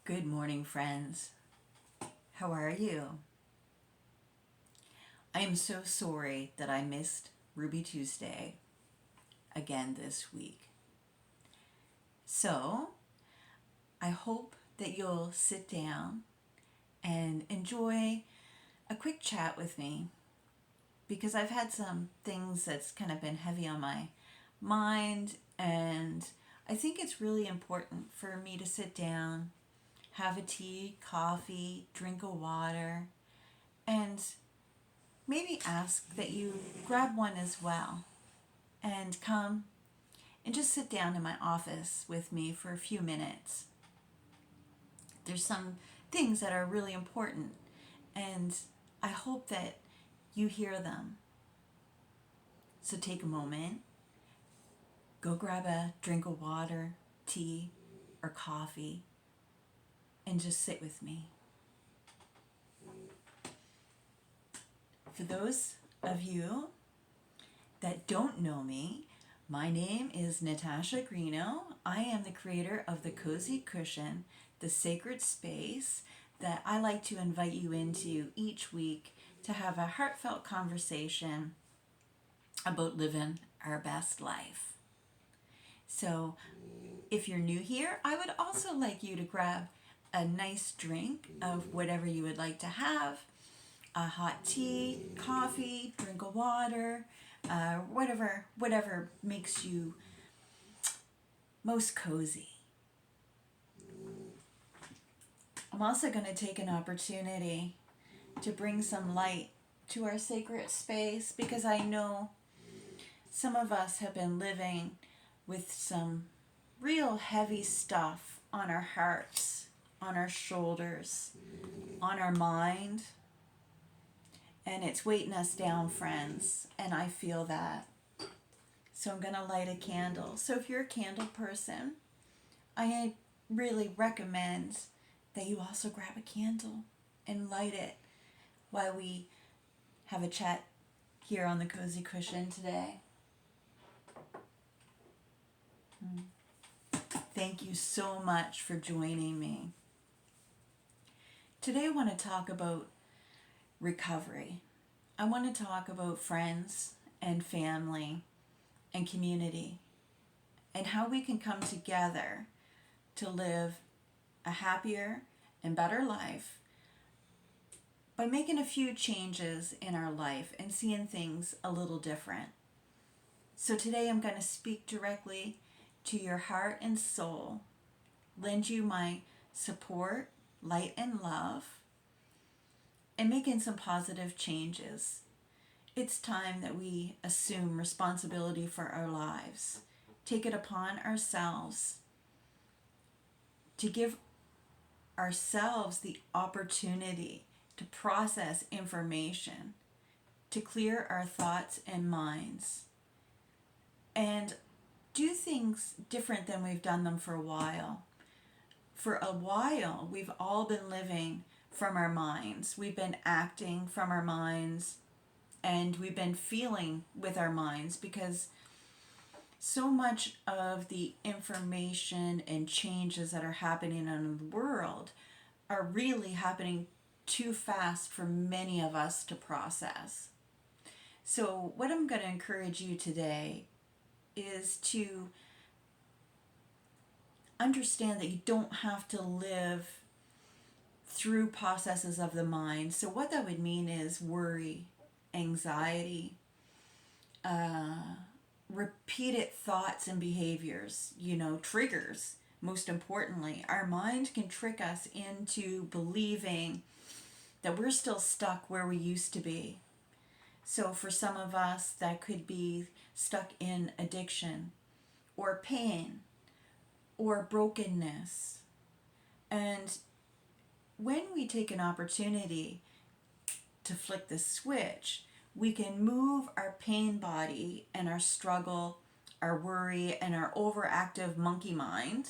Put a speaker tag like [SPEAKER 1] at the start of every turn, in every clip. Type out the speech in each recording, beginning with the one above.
[SPEAKER 1] Good morning, friends. How are you? I am so sorry that I missed Ruby Tuesday again this week. So, I hope that you'll sit down and enjoy a quick chat with me because I've had some things that's kind of been heavy on my mind, and I think it's really important for me to sit down, have a tea, coffee, drink a water, and maybe ask that you grab one as well and come and just sit down in my office with me for a few minutes. There's some things that are really important, and I hope that you hear them. So take a moment, go grab a drink of water, tea, or coffee, and just sit with me. For those of you that don't know me, my name is Natasha Greeno. I am the creator of the Cozy Cushion, the sacred space that I like to invite you into each week to have a heartfelt conversation about living our best life. So, if you're new here, I would also like you to grab a nice drink of whatever you would like to have, a hot tea, coffee, drink of water, whatever makes you most cozy. I'm also going to take an opportunity to bring some light to our sacred space because I know some of us have been living with some real heavy stuff on our hearts, on our shoulders, on our mind, and it's weighting us down, friends, and I feel that. So I'm going to light a candle. So if you're a candle person, I really recommend that you also grab a candle and light it while we have a chat here on the Cozy Cushion today. Thank you so much for joining me. Today I want to talk about recovery. I want to talk about friends and family and community and how we can come together to live a happier and better life by making a few changes in our life and seeing things a little different. So today I'm going to speak directly to your heart and soul, lend you my support, light, and love, and making some positive changes. It's time that we assume responsibility for our lives, take it upon ourselves to give ourselves the opportunity to process information, to clear our thoughts and minds, and do things different than we've done them for a while. For a while, we've all been living from our minds. We've been acting from our minds, and we've been feeling with our minds because so much of the information and changes that are happening in the world are really happening too fast for many of us to process. So what I'm going to encourage you today is to understand that you don't have to live through processes of the mind. So what that would mean is worry, anxiety, repeated thoughts and behaviors, triggers. Most importantly, our mind can trick us into believing that we're still stuck where we used to be. So for some of us, that could be stuck in addiction or pain or brokenness. And when we take an opportunity to flick the switch, we can move our pain body and our struggle, our worry, and our overactive monkey mind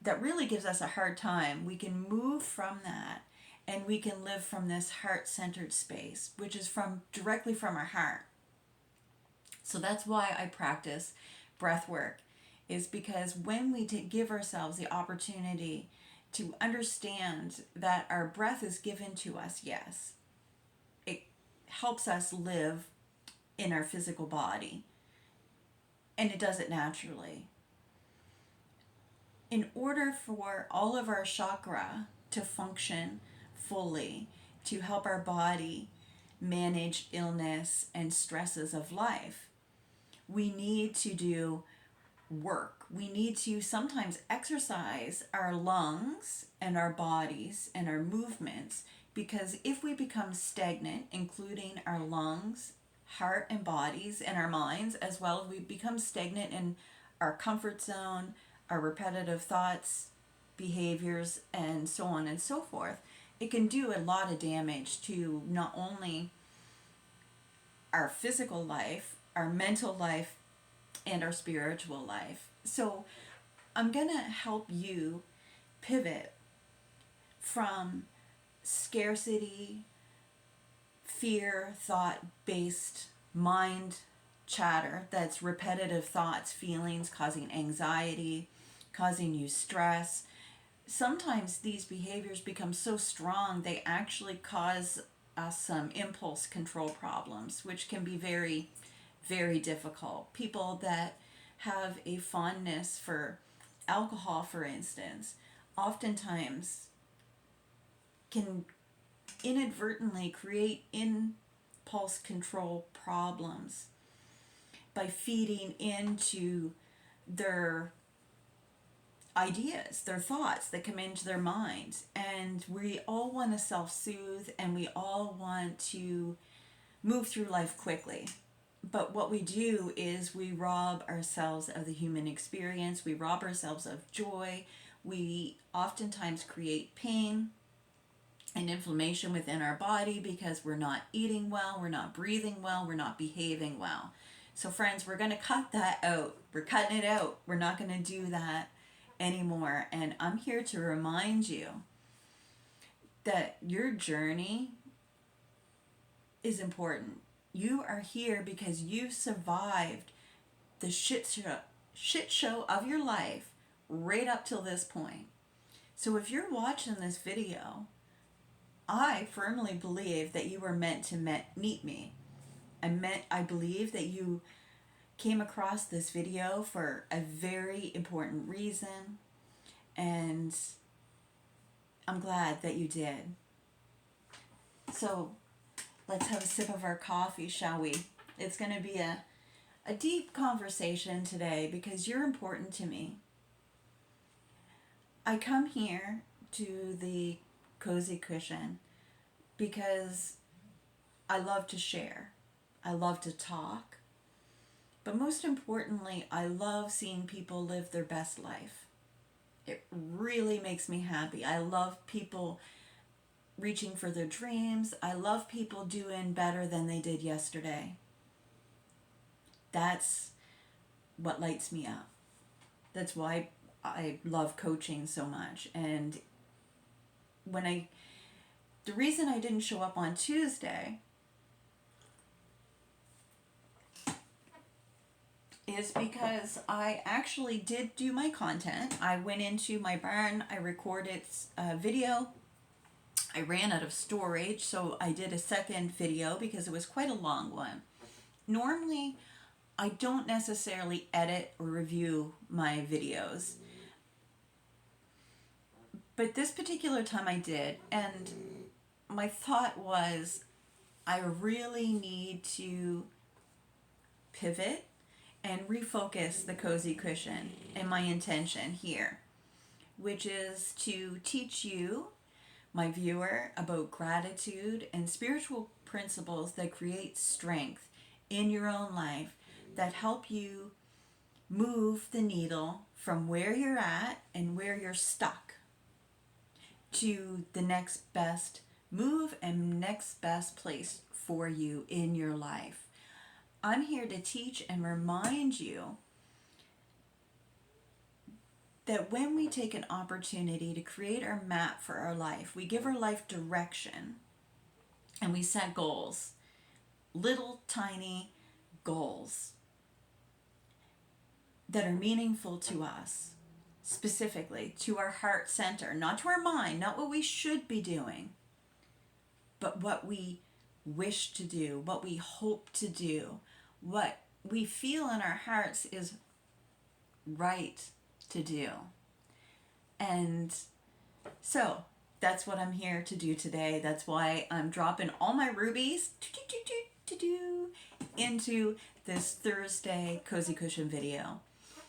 [SPEAKER 1] that really gives us a hard time. We can move from that and we can live from this heart-centered space, which is directly from our heart. So that's why I practice breath work, is because when we give ourselves the opportunity to understand that our breath is given to us, yes. It helps us live in our physical body, and it does it naturally. In order for all of our chakra to function fully, to help our body manage illness and stresses of life, we need to do work. We need to sometimes exercise our lungs and our bodies and our movements, because if we become stagnant, including our lungs, heart, and bodies, and our minds as well, we become stagnant in our comfort zone, our repetitive thoughts, behaviors, and so on and so forth. It can do a lot of damage to not only our physical life, our mental life, and our spiritual life. So I'm going to help you pivot from scarcity, fear, thought based mind chatter that's repetitive thoughts, feelings causing anxiety, causing you stress. Sometimes these behaviors become so strong they actually cause us some impulse control problems, which can be very, very difficult. People that have a fondness for alcohol, for instance, oftentimes can inadvertently create impulse control problems by feeding into their ideas, their thoughts that come into their minds. And we all want to self soothe, and we all want to move through life quickly. But what we do is we rob ourselves of the human experience, we rob ourselves of joy, we oftentimes create pain and inflammation within our body because we're not eating well, we're not breathing well, we're not behaving well. So, friends, we're going to cut that out. We're cutting it out. We're not going to do that anymore. And I'm here to remind you that your journey is important. You are here because you survived the shit show of your life right up till this point. So if you're watching this video, I firmly believe that you were meant to meet me. I believe that you came across this video for a very important reason, and I'm glad that you did. So let's have a sip of our coffee, shall we? It's going to be a deep conversation today because you're important to me. I come here to the Cozy Cushion because I love to share. I love to talk. But most importantly, I love seeing people live their best life. It really makes me happy. I love people reaching for their dreams. I love people doing better than they did yesterday. That's what lights me up. That's why I love coaching so much. And the reason I didn't show up on Tuesday is because I actually did do my content. I went into my barn, I recorded a video. I ran out of storage, so I did a second video because it was quite a long one. Normally, I don't necessarily edit or review my videos, but this particular time I did, and my thought was I really need to pivot and refocus the Cozy Cushion and my intention here, which is to teach you, my viewer, about gratitude and spiritual principles that create strength in your own life, that help you move the needle from where you're at and where you're stuck to the next best move and next best place for you in your life. I'm here to teach and remind you that when we take an opportunity to create our map for our life, we give our life direction and we set goals, little tiny goals that are meaningful to us. specifically to our heart center, not to our mind, not what we should be doing, but what we wish to do, what we hope to do, what we feel in our hearts is right to do. And so that's what I'm here to do today. That's why I'm dropping all my rubies into this Thursday Cozy Cushion video,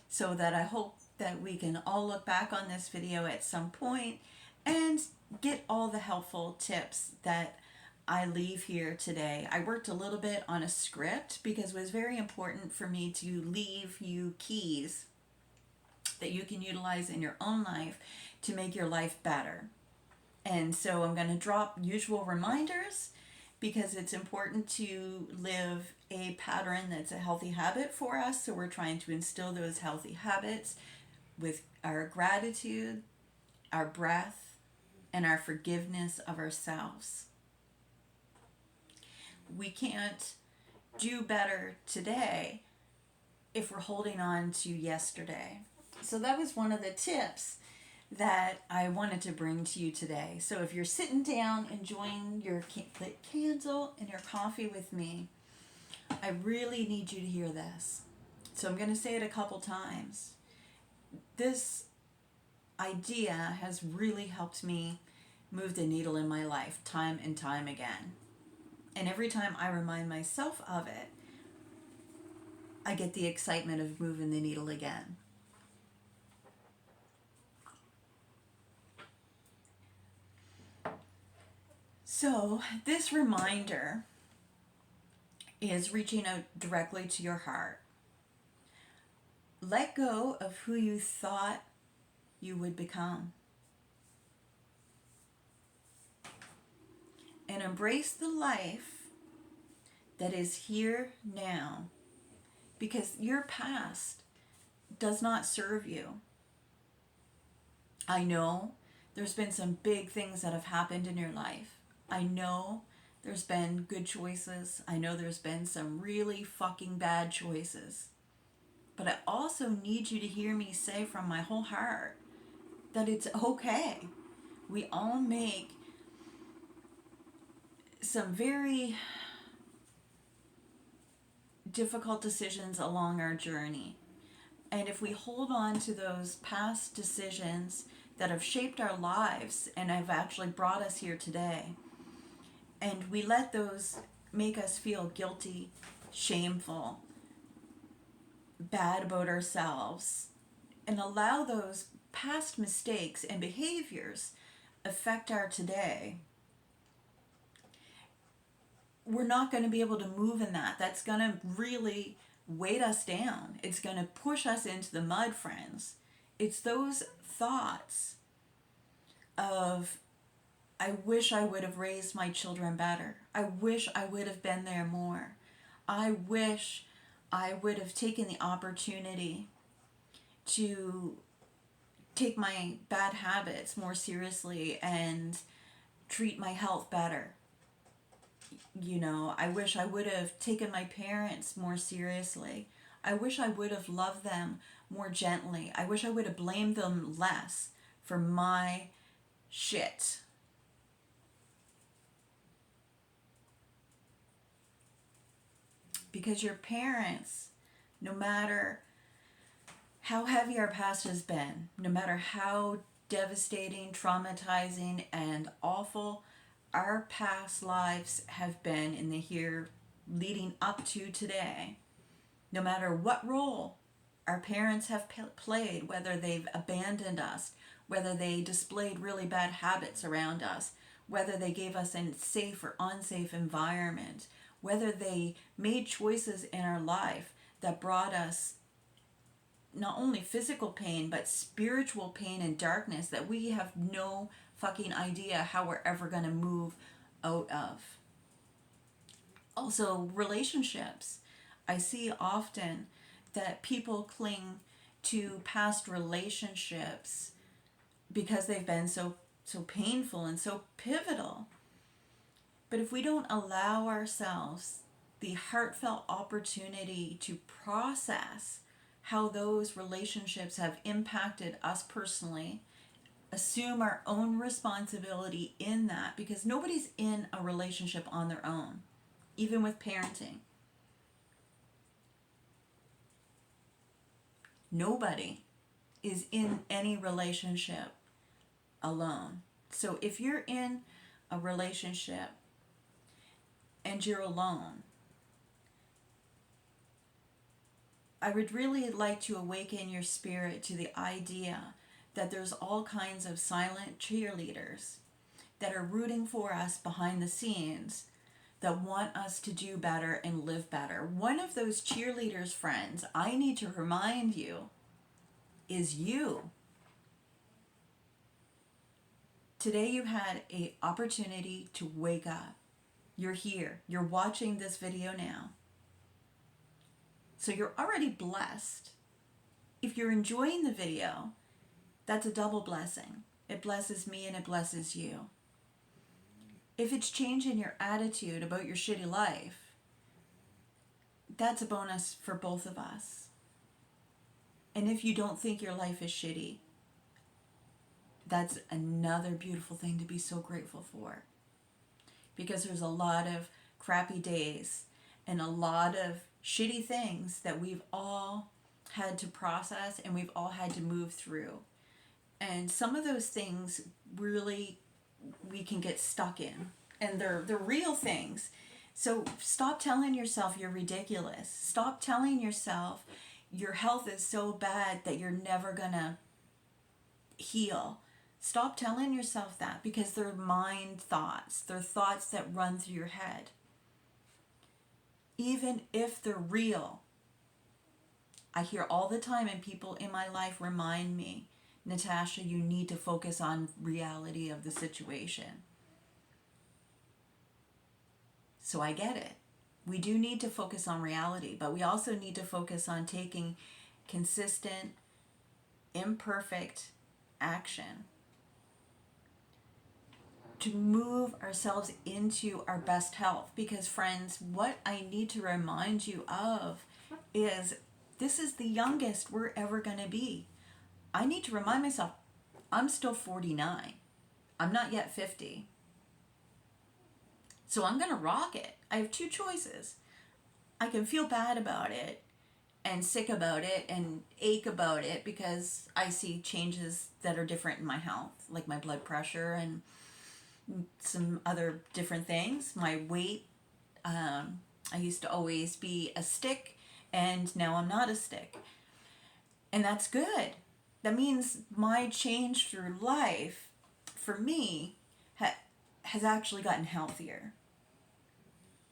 [SPEAKER 1] so that I hope that we can all look back on this video at some point and get all the helpful tips that I leave here today. I worked a little bit on a script because it was very important for me to leave you keys that you can utilize in your own life to make your life better. And so I'm going to drop usual reminders because it's important to live a pattern that's a healthy habit for us. So we're trying to instill those healthy habits with our gratitude, our breath, and our forgiveness of ourselves. We can't do better today if we're holding on to yesterday. So that was one of the tips that I wanted to bring to you today. So if you're sitting down enjoying your lit candle and your coffee with me, I really need you to hear this. So I'm going to say it a couple times. This idea has really helped me move the needle in my life time and time again. And every time I remind myself of it, I get the excitement of moving the needle again. So this reminder is reaching out directly to your heart. Let go of who you thought you would become. And embrace the life that is here now, because your past does not serve you. I know there's been some big things that have happened in your life. I know there's been good choices. I know there's been some really fucking bad choices. But I also need you to hear me say from my whole heart that it's okay. We all make some very difficult decisions along our journey. And if we hold on to those past decisions that have shaped our lives and have actually brought us here today, and we let those make us feel guilty, shameful, bad about ourselves, and allow those past mistakes and behaviors affect our today, we're not going to be able to move in that. That's going to really weight us down. It's going to push us into the mud, friends. It's those thoughts of, I wish I would have raised my children better. I wish I would have been there more. I wish I would have taken the opportunity to take my bad habits more seriously and treat my health better. You know, I wish I would have taken my parents more seriously. I wish I would have loved them more gently. I wish I would have blamed them less for my shit. Because your parents, no matter how heavy our past has been, no matter how devastating, traumatizing, and awful our past lives have been in the here leading up to today, no matter what role our parents have played, whether they've abandoned us, whether they displayed really bad habits around us, whether they gave us a safe or unsafe environment, whether they made choices in our life that brought us not only physical pain, but spiritual pain and darkness that we have no fucking idea how we're ever going to move out of. Also, relationships. I see often that people cling to past relationships because they've been so painful and so pivotal. But if we don't allow ourselves the heartfelt opportunity to process how those relationships have impacted us personally, assume our own responsibility in that, because nobody's in a relationship on their own, even with parenting. Nobody is in any relationship alone. So if you're in a relationship and you're alone, I would really like to awaken your spirit to the idea that there's all kinds of silent cheerleaders that are rooting for us behind the scenes, that want us to do better and live better. One of those cheerleaders, friends, I need to remind you, is you. Today you had an opportunity to wake up. You're here. You're watching this video now. So you're already blessed. If you're enjoying the video, that's a double blessing. It blesses me and it blesses you. If it's changing your attitude about your shitty life, that's a bonus for both of us. And if you don't think your life is shitty, that's another beautiful thing to be so grateful for. Because there's a lot of crappy days and a lot of shitty things that we've all had to process and we've all had to move through. And some of those things really we can get stuck in. And they're real things. So stop telling yourself you're ridiculous. Stop telling yourself your health is so bad that you're never gonna heal. Stop telling yourself that, because they're mind thoughts. They're thoughts that run through your head. Even if they're real, I hear all the time, and people in my life remind me, Natasha, you need to focus on reality of the situation. So I get it. We do need to focus on reality, but we also need to focus on taking consistent, imperfect action to move ourselves into our best health. Because friends, what I need to remind you of is this is the youngest we're ever going to be. I need to remind myself, I'm still 49. I'm not yet 50. So I'm going to rock it. I have two choices. I can feel bad about it and sick about it and ache about it because I see changes that are different in my health, like my blood pressure and some other different things. My weight, I used to always be a stick, and now I'm not a stick. And that's good. That means my change through life, for me, has actually gotten healthier.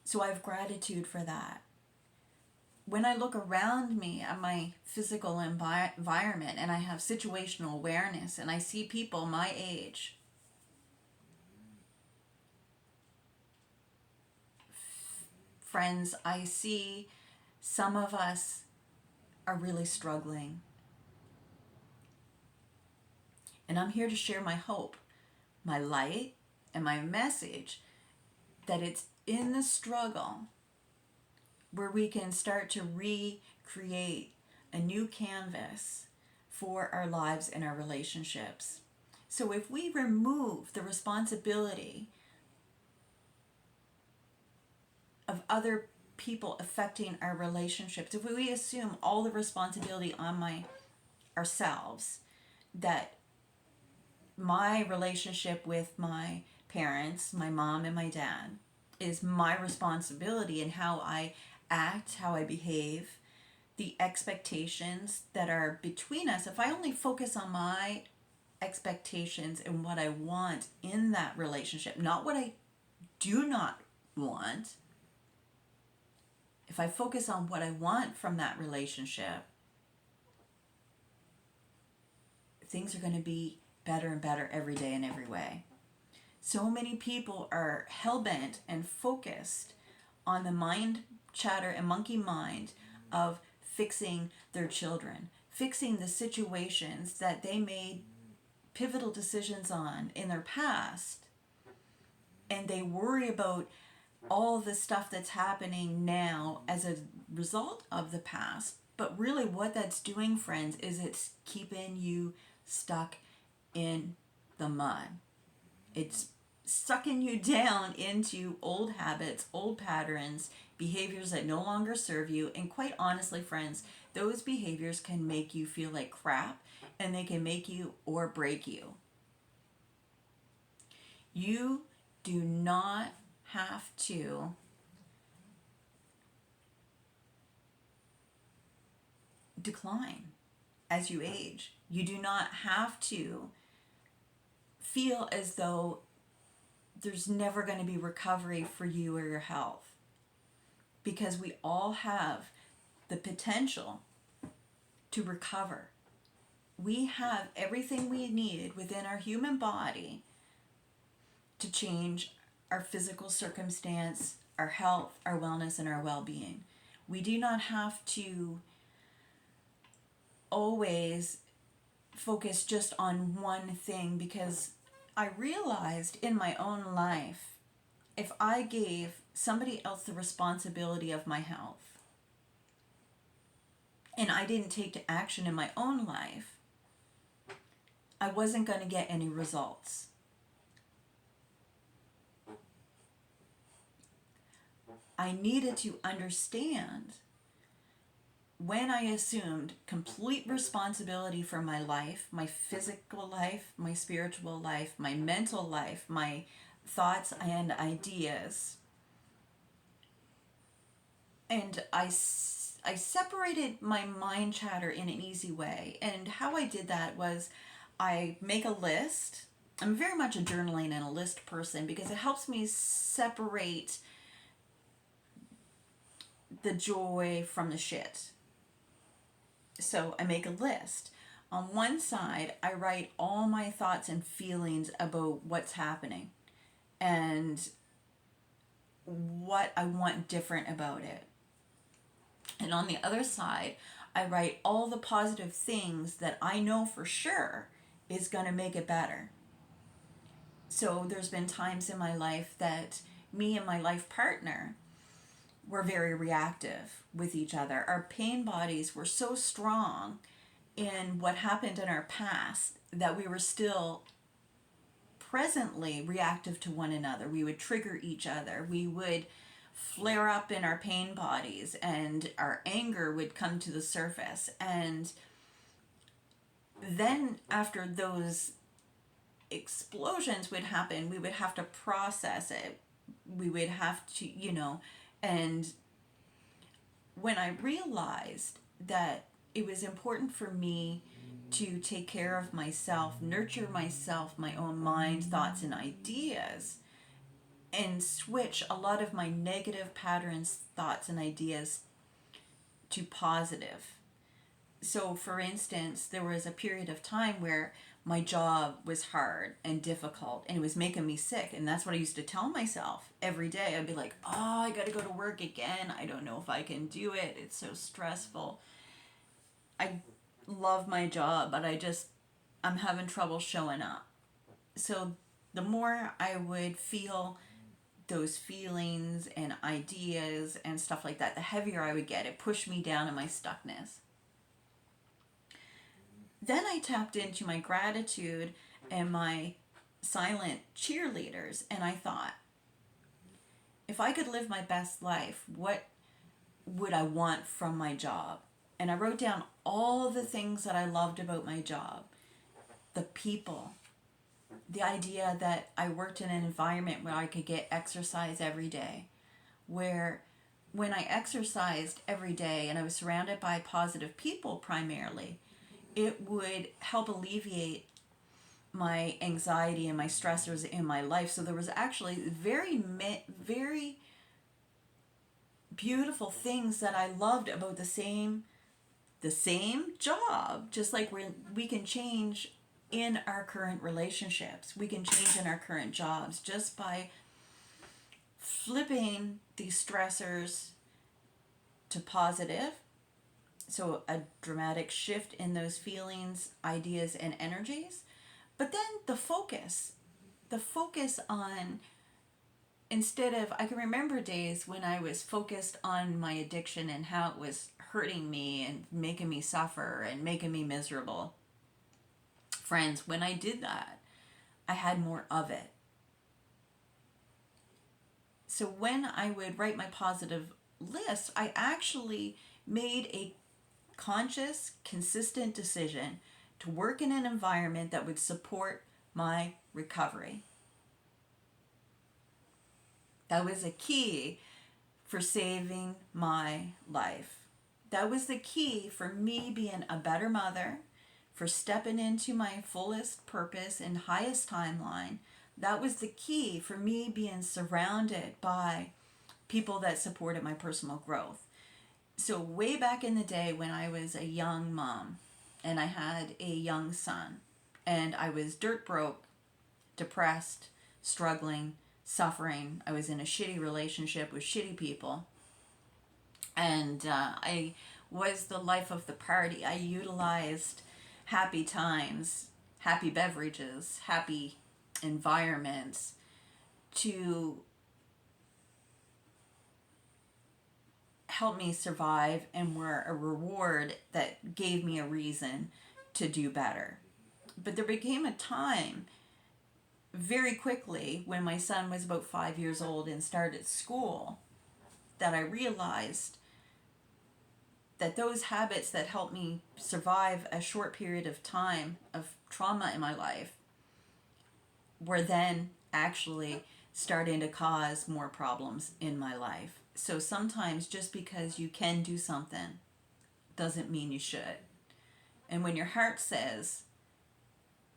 [SPEAKER 1] So I have gratitude for that. When I look around me at my physical environment and I have situational awareness and I see people my age, friends, I see some of us are really struggling. And I'm here to share my hope, my light, and my message that it's in the struggle where we can start to recreate a new canvas for our lives and our relationships. So if we remove the responsibility of other people affecting our relationships, if we assume all the responsibility on ourselves, that my relationship with my parents, my mom and my dad, is my responsibility, and how I act, how I behave, the expectations that are between us. If I only focus on my expectations and what I want in that relationship, not what I do not want, if I focus on what I want from that relationship, things are going to be better and better every day in every way. So many people are hell-bent and focused on the mind chatter and monkey mind of fixing their children, fixing the situations that they made pivotal decisions on in their past, and they worry about all the stuff that's happening now as a result of the past, But really what that's doing, friends, is it's keeping you stuck in the mud. It's sucking you down into old habits, old patterns, behaviors that no longer serve you. And quite honestly, friends, those behaviors can make you feel like crap, and they can make you or break you. You do not have to decline as you age. You do not have to feel as though there's never going to be recovery for you or your health, because we all have the potential to recover. We have everything we need within our human body to change our physical circumstance, our health, our wellness, and our well-being. We do not have to always focus just on one thing, because I realized in my own life, if I gave somebody else the responsibility of my health and I didn't take action in my own life, I wasn't going to get any results. I needed to understand, when I assumed complete responsibility for my life, my physical life, my spiritual life, my mental life, my thoughts and ideas, and I separated my mind chatter in an easy way. And how I did that was I make a list. I'm very much a journaling and a list person, because it helps me separate the joy from the shit. So I make a list. On one side, I write all my thoughts and feelings about what's happening and what I want different about it. And on the other side, I write all the positive things that I know for sure is going to make it better. So there's been times in my life that me and my life partner were very reactive with each other. Our pain bodies were so strong in what happened in our past that we were still presently reactive to one another. We would trigger each other. We would flare up in our pain bodies, and our anger would come to the surface. And then after those explosions would happen, we would have to process it. We would have to, and when I realized that it was important for me to take care of myself, nurture myself, my own mind, thoughts, and ideas, and switch a lot of my negative patterns, thoughts, and ideas to positive. So, for instance, there was a period of time where my job was hard and difficult and it was making me sick. And that's what I used to tell myself every day. I'd be like, oh, I got to go to work again. I don't know if I can do it. It's so stressful. I love my job, but I'm having trouble showing up. So the more I would feel those feelings and ideas and stuff like that, the heavier I would get. It pushed me down in my stuckness. Then I tapped into my gratitude and my silent cheerleaders, and I thought, if I could live my best life, what would I want from my job? And I wrote down all the things that I loved about my job. The people, the idea that I worked in an environment where I could get exercise every day, where when I exercised every day and I was surrounded by positive people primarily, it would help alleviate my anxiety and my stressors in my life. So there was actually very beautiful things that I loved about the same job. Just like we can change in our current relationships, we can change in our current jobs just by flipping these stressors to positive. So a dramatic shift in those feelings, ideas, and energies. But then the focus on instead of, I can remember days when I was focused on my addiction and how it was hurting me and making me suffer and making me miserable. Friends, when I did that, I had more of it. So when I would write my positive list, I actually made a conscious, consistent decision to work in an environment that would support my recovery. That was a key for saving my life. That was the key for me being a better mother, for stepping into my fullest purpose and highest timeline. That was the key for me being surrounded by people that supported my personal growth. So way back in the day when I was a young mom and I had a young son and I was dirt broke, depressed, struggling, suffering. I was in a shitty relationship with shitty people. And I was the life of the party. I utilized happy times, happy beverages, happy environments to help me survive and were a reward that gave me a reason to do better. But there became a time very quickly when my son was about 5 years old and started school that I realized that those habits that helped me survive a short period of time of trauma in my life were then actually starting to cause more problems in my life. So sometimes just because you can do something doesn't mean you should. And when your heart says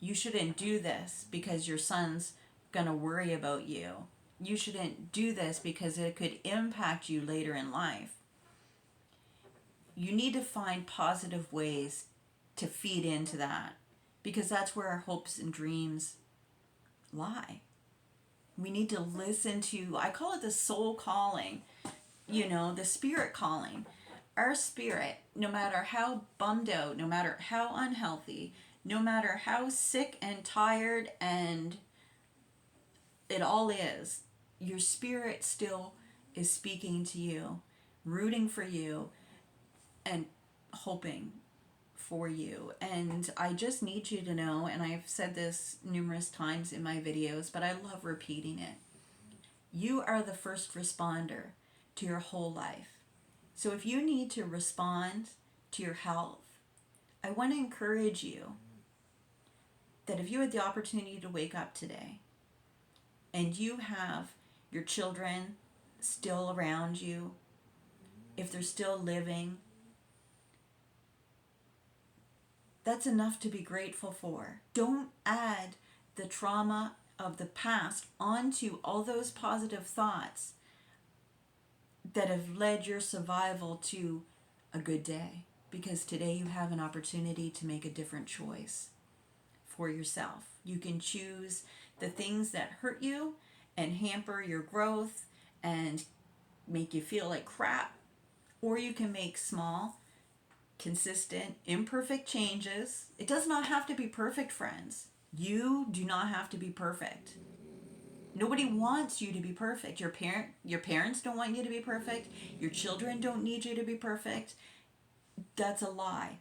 [SPEAKER 1] you shouldn't do this because your son's going to worry about you, you shouldn't do this because it could impact you later in life, you need to find positive ways to feed into that, because that's where our hopes and dreams lie. We need to listen to, I call it the soul calling, the spirit calling. Our spirit, no matter how bummed out, no matter how unhealthy, no matter how sick and tired and it all is, your spirit still is speaking to you, rooting for you, and hoping for you. And I just need you to know, and I've said this numerous times in my videos, but I love repeating it. You are the first responder to your whole life. So if you need to respond to your health, I want to encourage you that if you had the opportunity to wake up today and you have your children still around you, if they're still living, that's enough to be grateful for. Don't add the trauma of the past onto all those positive thoughts that have led your survival to a good day, because today you have an opportunity to make a different choice for yourself. You can choose the things that hurt you and hamper your growth and make you feel like crap, or you can make small, consistent, imperfect changes. It does not have to be perfect, friends. You do not have to be perfect. Nobody wants you to be perfect. Your parents don't want you to be perfect. Your children don't need you to be perfect. That's a lie.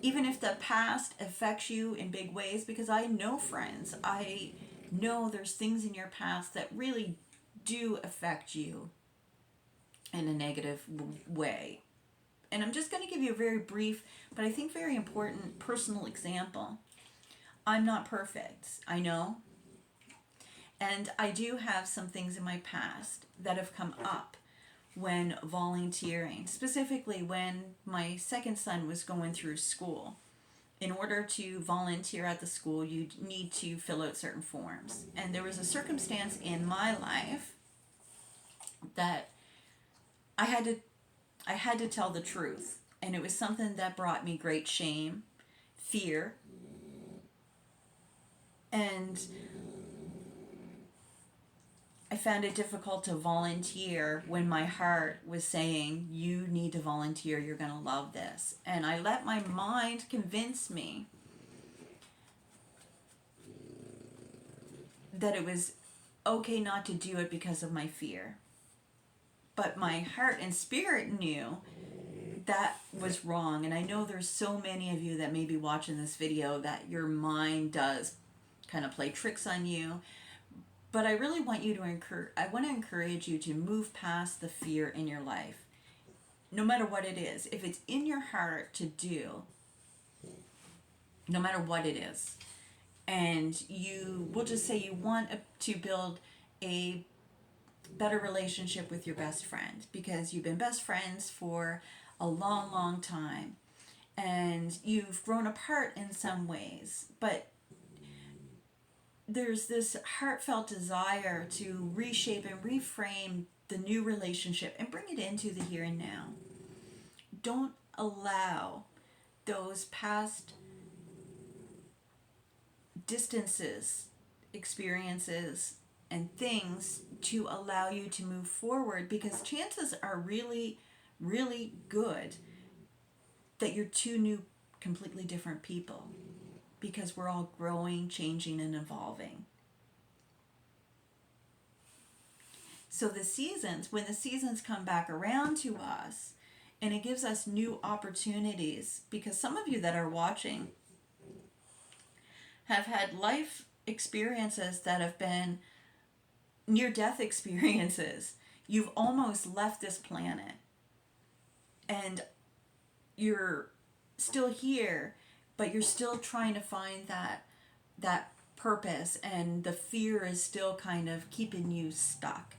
[SPEAKER 1] Even if the past affects you in big ways, because I know, friends, I know there's things in your past that really do affect you in a negative way. And I'm just going to give you a very brief, but I think very important personal example. I'm not perfect, I know. And I do have some things in my past that have come up when volunteering, specifically when my second son was going through school. In order to volunteer at the school, you need to fill out certain forms. And there was a circumstance in my life that I had to tell the truth. And it was something that brought me great shame, fear, and I found it difficult to volunteer when my heart was saying, you need to volunteer, you're going to love this. And I let my mind convince me that it was okay not to do it because of my fear. But my heart and spirit knew that was wrong. And I know there's so many of you that may be watching this video that your mind does kind of play tricks on you. But I really want you to encourage you to move past the fear in your life. No matter what it is, if it's in your heart to do, no matter what it is, and you will just say you want to build a better relationship with your best friend because you've been best friends for a long, long time and you've grown apart in some ways, but there's this heartfelt desire to reshape and reframe the new relationship and bring it into the here and now. Don't allow those past distances, experiences, and things to allow you to move forward because chances are really, really good that you're two new, completely different people because we're all growing, changing, and evolving. So the seasons, when the seasons come back around to us, and it gives us new opportunities, because some of you that are watching have had life experiences that have been near death experiences. You've almost left this planet and you're still here, but you're still trying to find that purpose, and the fear is still kind of keeping you stuck.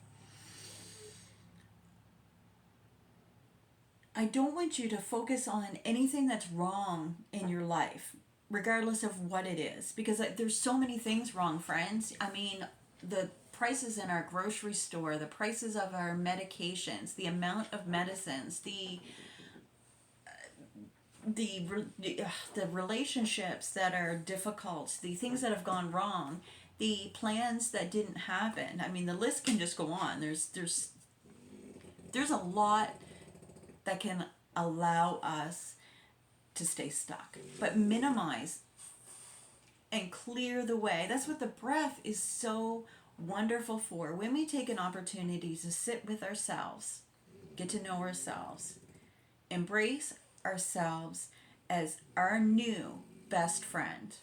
[SPEAKER 1] I don't want you to focus on anything that's wrong in your life, regardless of what it is, because there's so many things wrong, friends. I mean, the prices in our grocery store, the prices of our medications, the amount of medicines, the the relationships that are difficult, the things that have gone wrong, the plans that didn't happen. I mean, the list can just go on. There's a lot that can allow us to stay stuck, but minimize and clear the way. That's what the breath is so wonderful for. When we take an opportunity to sit with ourselves, get to know ourselves, embrace ourselves as our new best friend,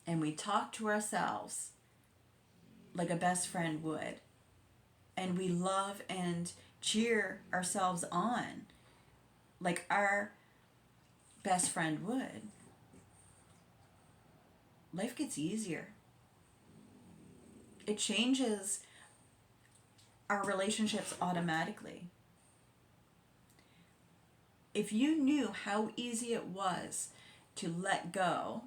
[SPEAKER 1] and we talk to ourselves like a best friend would, and we love and cheer ourselves on like our best friend would, life gets easier. It changes our relationships automatically. If you knew how easy it was to let go,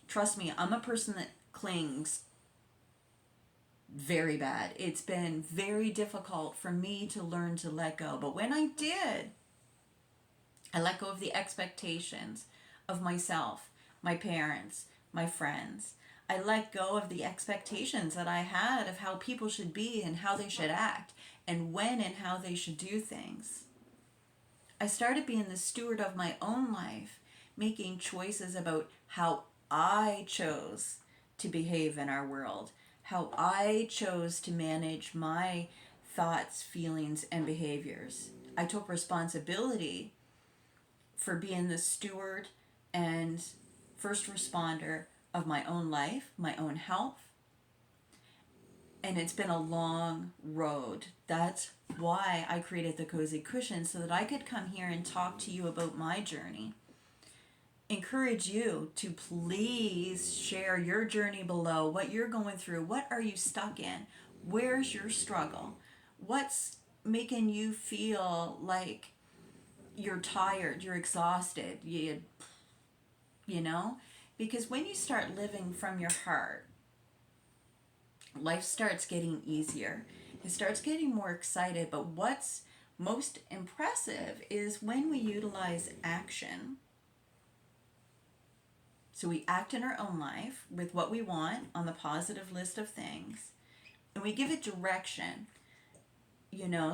[SPEAKER 1] trust me, I'm a person that clings very bad. It's been very difficult for me to learn to let go. But when I did, I let go of the expectations of myself, my parents, my friends. I let go of the expectations that I had of how people should be and how they should act and when and how they should do things. I started being the steward of my own life, making choices about how I chose to behave in our world, how I chose to manage my thoughts, feelings, and behaviors. I took responsibility for being the steward and first responder of my own life, my own health. And it's been a long road. That's why I created the Cozy Cushion, so that I could come here and talk to you about my journey. Encourage you to please share your journey below, what you're going through, what are you stuck in, where's your struggle, what's making you feel like you're tired, you're exhausted, you know? Because when you start living from your heart, life starts getting easier. It starts getting more excited. But what's most impressive is when we utilize action. So we act in our own life with what we want on the positive list of things, and we give it direction.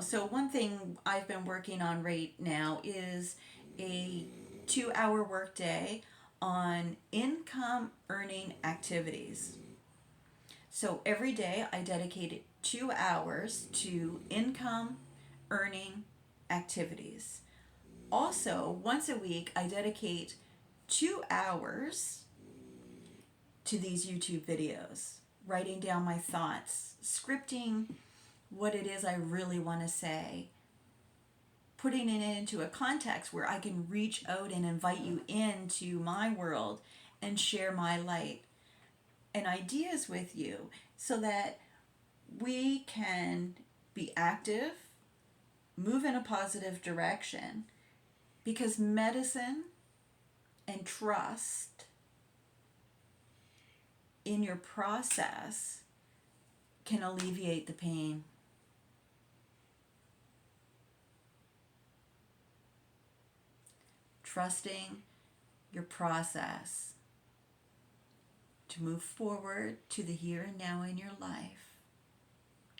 [SPEAKER 1] So one thing I've been working on right now is a 2-hour workday on income earning activities. So every day I dedicate 2 hours to income earning activities. Also, once a week, I dedicate 2 hours to these YouTube videos, writing down my thoughts, scripting what it is I really want to say, putting it into a context where I can reach out and invite you into my world and share my light and ideas with you so that we can be active, move in a positive direction, because medicine and trust in your process can alleviate the pain. Trusting your process to move forward to the here and now in your life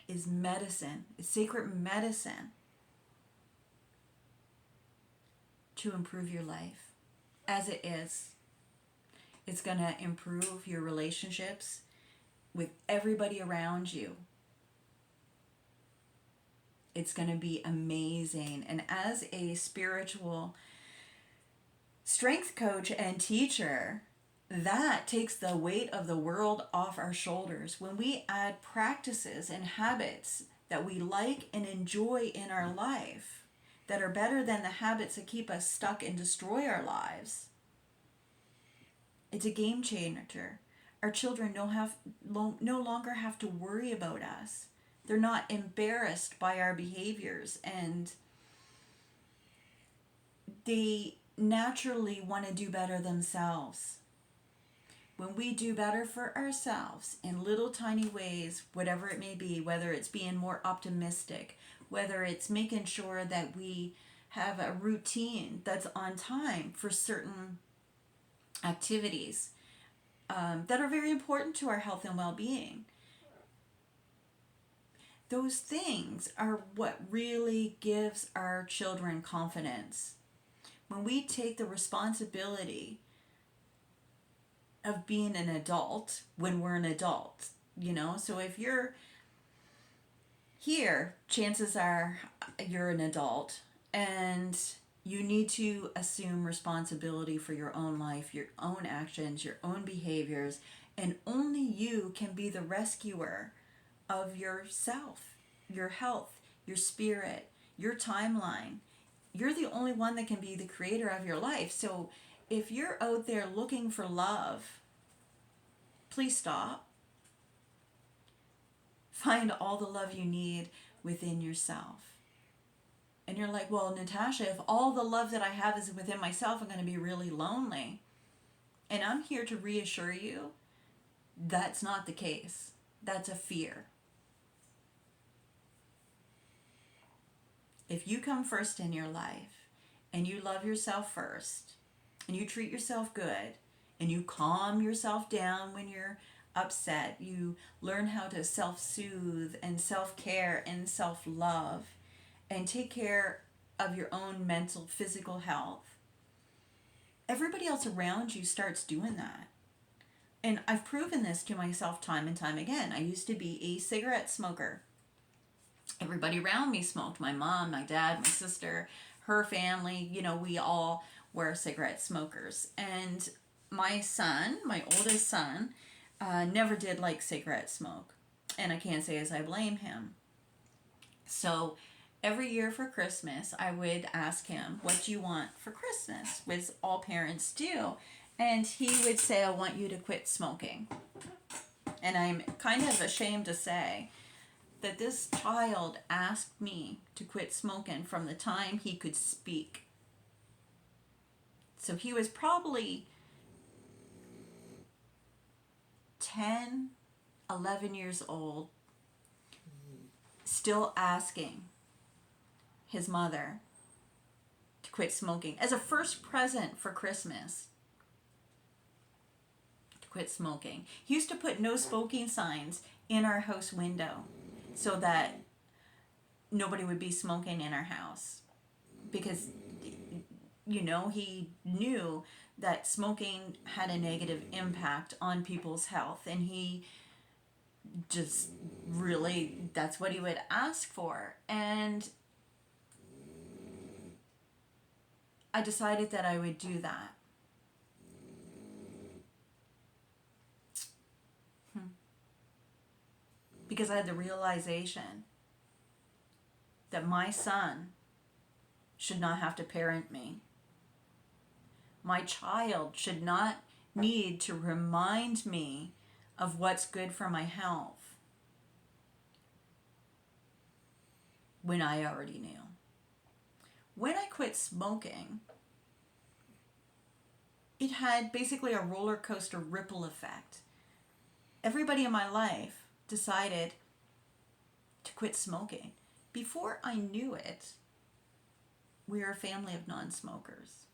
[SPEAKER 1] is medicine. It's sacred medicine to improve your life as it is. It's going to improve your relationships with everybody around you. It's going to be amazing. And as a spiritual strength coach and teacher, that takes the weight of the world off our shoulders. When we add practices and habits that we like and enjoy in our life that are better than the habits that keep us stuck and destroy our lives, it's a game changer. Our children no longer have to worry about us. They're not embarrassed by our behaviors, and they naturally want to do better themselves. When we do better for ourselves in little tiny ways, whatever it may be, whether it's being more optimistic, whether it's making sure that we have a routine that's on time for certain activities that are very important to our health and well-being. Those things are what really gives our children confidence. When we take the responsibility of being an adult when we're an adult, so if you're here, chances are you're an adult and you need to assume responsibility for your own life, your own actions, your own behaviors, and only you can be the rescuer of yourself, your health, your spirit, your timeline. You're the only one that can be the creator of your life. So if you're out there looking for love, please stop. Find all the love you need within yourself. And you're like, well, Natasha, if all the love that I have is within myself, I'm going to be really lonely. And I'm here to reassure you, that's not the case. That's a fear. If you come first in your life and you love yourself first and you treat yourself good and you calm yourself down when you're upset, you learn how to self-soothe and self-care and self-love and take care of your own mental, physical health, everybody else around you starts doing that. And I've proven this to myself time and time again. I used to be a cigarette smoker. Everybody around me smoked. My mom, my dad, my sister, her family, we all were cigarette smokers. And my son, my oldest son, never did like cigarette smoke. And I can't say as I blame him. So every year for Christmas, I would ask him, what do you want for Christmas? Which all parents do. And he would say, I want you to quit smoking. And I'm kind of ashamed to say that this child asked me to quit smoking from the time he could speak. So he was probably 10, 11 years old, still asking his mother to quit smoking as a first present for Christmas, to quit smoking. He used to put no smoking signs in our house window so that nobody would be smoking in our house, because he knew that smoking had a negative impact on people's health, and he just really, that's what he would ask for. And I decided that I would do that. Because I had the realization that my son should not have to parent me. My child should not need to remind me of what's good for my health when I already knew. When I quit smoking, it had basically a roller coaster ripple effect. Everybody in my life decided to quit smoking. Before I knew it, we were a family of non-smokers.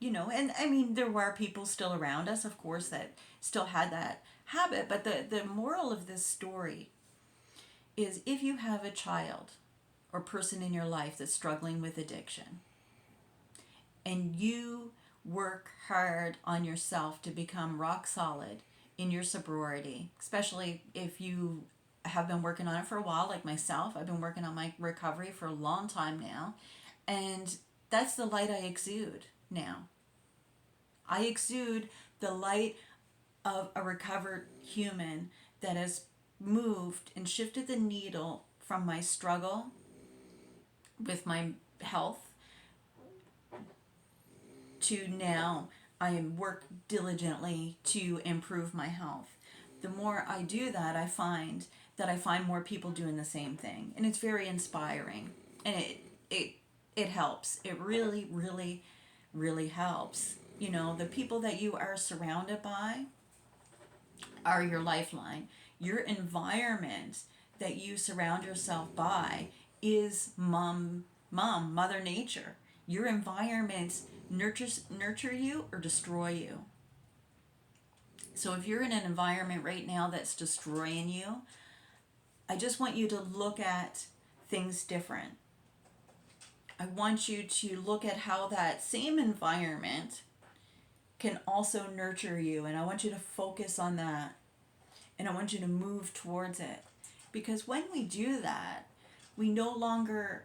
[SPEAKER 1] And I mean, there were people still around us, of course, that still had that habit. But the moral of this story is, if you have a child or person in your life that's struggling with addiction, and you work hard on yourself to become rock solid in your sobriety, especially if you have been working on it for a while, like myself. I've been working on my recovery for a long time now, and that's the light I exude now. I exude the light of a recovered human that has moved and shifted the needle from my struggle with my health to now I work diligently to improve my health. The more I do that, I find more people doing the same thing, and it's very inspiring, and it it helps. It really, really, really helps. The people that you are surrounded by are your lifeline. Your environment that you surround yourself by is mother nature. Your environment nurture you or destroy you. So if you're in an environment right now that's destroying you, I just want you to look at things different. I want you to look at how that same environment can also nurture you, and I want you to focus on that, and I want you to move towards it. Because when we do that, we no longer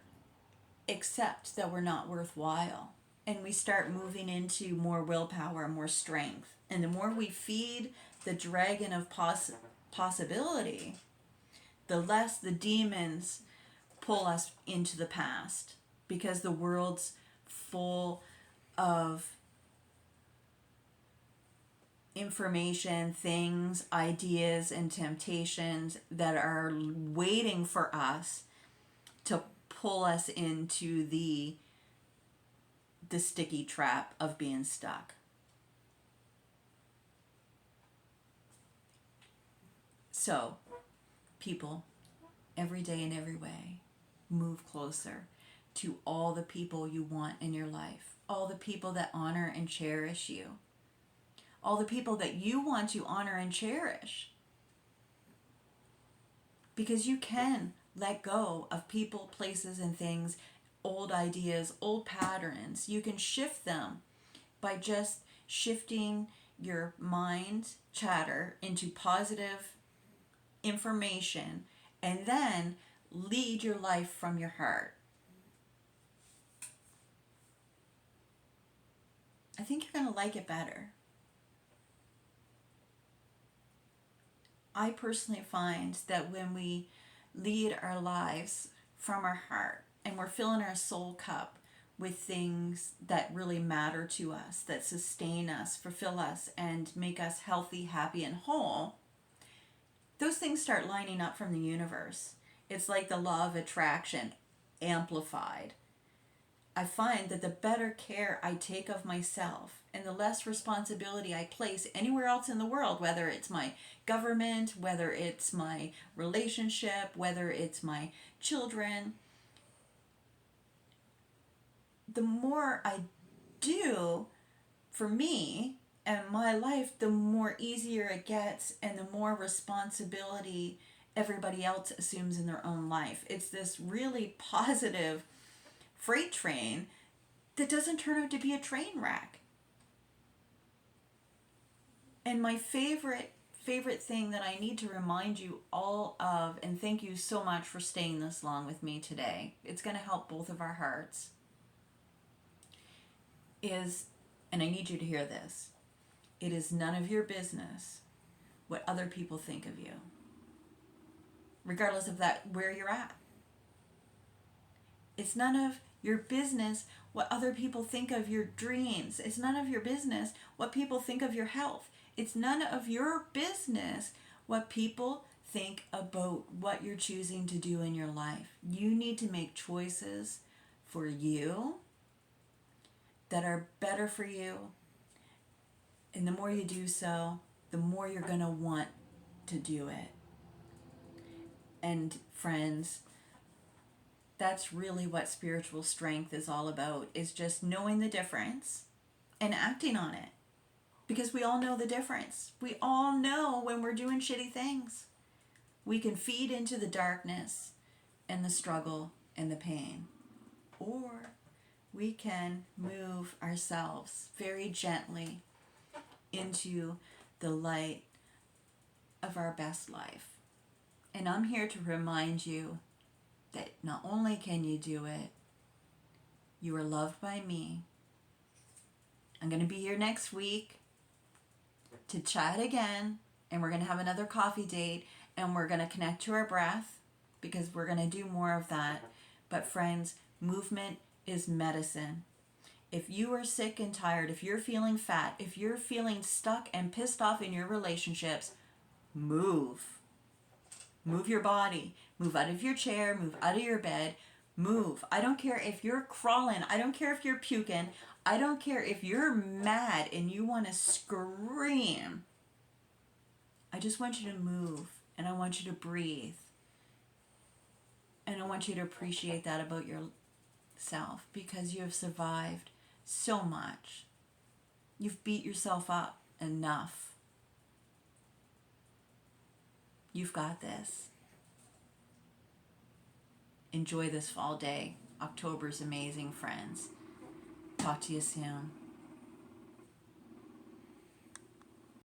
[SPEAKER 1] accept that we're not worthwhile, and we start moving into more willpower, more strength. And the more we feed the dragon of possibility, the less the demons pull us into the past, because the world's full of information, things, ideas, and temptations that are waiting for us to pull us into the sticky trap of being stuck. So, people, every day in every way, move closer to all the people you want in your life, all the people that honor and cherish you, all the people that you want to honor and cherish. Because you can let go of people, places, and things, old ideas, old patterns. You can shift them by just shifting your mind chatter into positive information, and then lead your life from your heart. I think you're going to like it better. I personally find that when we lead our lives from our heart and we're filling our soul cup with things that really matter to us, that sustain us, fulfill us, and make us healthy, happy, and whole, those things start lining up from the universe. It's like the law of attraction amplified. I find that the better care I take of myself and the less responsibility I place anywhere else in the world, whether it's my government, whether it's my relationship, whether it's my children, the more I do for me and my life, the more easier it gets and the more responsibility everybody else assumes in their own life. It's this really positive freight train that doesn't turn out to be a train wreck. And my favorite thing that I need to remind you all of, and thank you so much for staying this long with me today, it's going to help both of our hearts, is, and I need you to hear this, it is none of your business what other people think of you, regardless of that, where you're at. It's none of your business what other people think of your dreams. It's none of your business what people think of your health. It's none of your business what people think about what you're choosing to do in your life. You need to make choices for you that are better for you. And the more you do so, the more you're going to want to do it. And friends, that's really what spiritual strength is all about, is just knowing the difference and acting on it. Because we all know the difference. We all know when we're doing shitty things. We can feed into the darkness and the struggle and the pain. Or we can move ourselves very gently into the light of our best life. And I'm here to remind you that not only can you do it, you are loved by me. I'm going to be here next week to chat again, and we're going to have another coffee date, and we're going to connect to our breath, because we're going to do more of that. But friends, movement is medicine. If you are sick and tired, if you're feeling fat, if you're feeling stuck and pissed off in your relationships, move. Move your body. Move out of your chair. Move out of your bed. Move. I don't care if you're crawling. I don't care if you're puking. I don't care if you're mad and you want to scream. I just want you to move, and I want you to breathe. And I want you to appreciate that about yourself, because you have survived so much. You've beat yourself up enough. You've got this. Enjoy this fall day. October's amazing, friends. Talk to you soon.